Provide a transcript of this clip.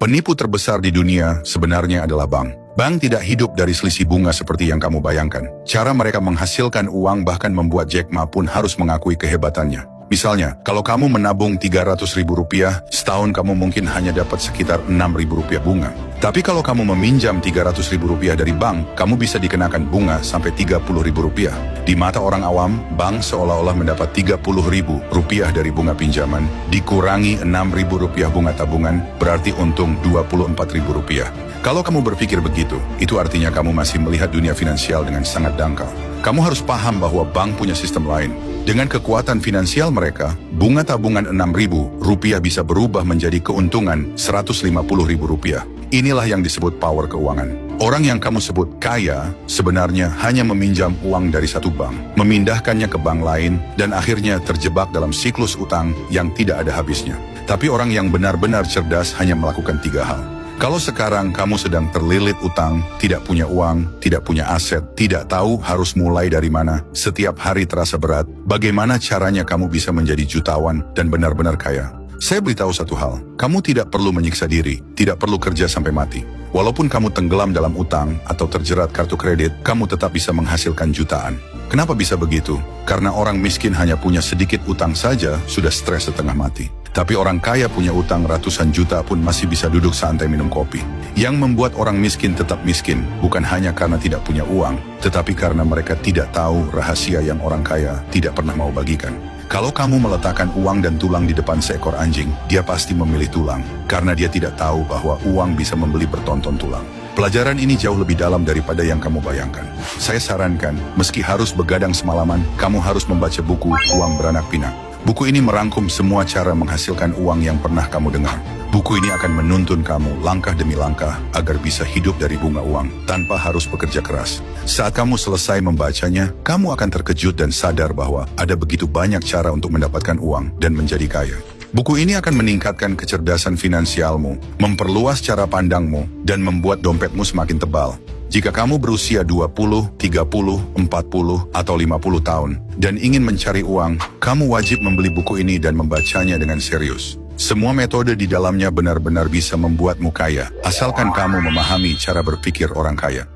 Penipu terbesar di dunia sebenarnya adalah bank. Bank tidak hidup dari selisih bunga seperti yang kamu bayangkan. Cara mereka menghasilkan uang bahkan membuat Jack Ma pun harus mengakui kehebatannya. Misalnya, kalau kamu menabung Rp300.000, setahun kamu mungkin hanya dapat sekitar Rp6.000 bunga. Tapi kalau kamu meminjam Rp300.000 dari bank, kamu bisa dikenakan bunga sampai Rp30.000. Di mata orang awam, bank seolah-olah mendapat Rp30.000 dari bunga pinjaman, dikurangi Rp6.000 bunga tabungan, berarti untung Rp24.000. Kalau kamu berpikir begitu, itu artinya kamu masih melihat dunia finansial dengan sangat dangkal. Kamu harus paham bahwa bank punya sistem lain. Dengan kekuatan finansial mereka, bunga tabungan Rp6.000 bisa berubah menjadi keuntungan Rp150.000. Inilah yang disebut power keuangan. Orang yang kamu sebut kaya sebenarnya hanya meminjam uang dari satu bank, memindahkannya ke bank lain, dan akhirnya terjebak dalam siklus utang yang tidak ada habisnya. Tapi orang yang benar-benar cerdas hanya melakukan 3 hal. Kalau sekarang kamu sedang terlilit utang, tidak punya uang, tidak punya aset, tidak tahu harus mulai dari mana, setiap hari terasa berat, bagaimana caranya kamu bisa menjadi jutawan dan benar-benar kaya? Saya beritahu satu hal, kamu tidak perlu menyiksa diri, tidak perlu kerja sampai mati. Walaupun kamu tenggelam dalam utang atau terjerat kartu kredit, kamu tetap bisa menghasilkan jutaan. Kenapa bisa begitu? Karena orang miskin hanya punya sedikit utang saja, sudah stres setengah mati. Tapi orang kaya punya utang ratusan juta pun masih bisa duduk santai minum kopi. Yang membuat orang miskin tetap miskin, bukan hanya karena tidak punya uang, tetapi karena mereka tidak tahu rahasia yang orang kaya tidak pernah mau bagikan. Kalau kamu meletakkan uang dan tulang di depan seekor anjing, dia pasti memilih tulang, karena dia tidak tahu bahwa uang bisa membeli bertonton tulang. Pelajaran ini jauh lebih dalam daripada yang kamu bayangkan. Saya sarankan, meski harus begadang semalaman, kamu harus membaca buku Uang Beranak Pinak. Buku ini merangkum semua cara menghasilkan uang yang pernah kamu dengar. Buku ini akan menuntun kamu langkah demi langkah agar bisa hidup dari bunga uang tanpa harus bekerja keras. Saat kamu selesai membacanya, kamu akan terkejut dan sadar bahwa ada begitu banyak cara untuk mendapatkan uang dan menjadi kaya. Buku ini akan meningkatkan kecerdasan finansialmu, memperluas cara pandangmu, dan membuat dompetmu semakin tebal. Jika kamu berusia 20, 30, 40, atau 50 tahun dan ingin mencari uang, kamu wajib membeli buku ini dan membacanya dengan serius. Semua metode di dalamnya benar-benar bisa membuatmu kaya, asalkan kamu memahami cara berpikir orang kaya.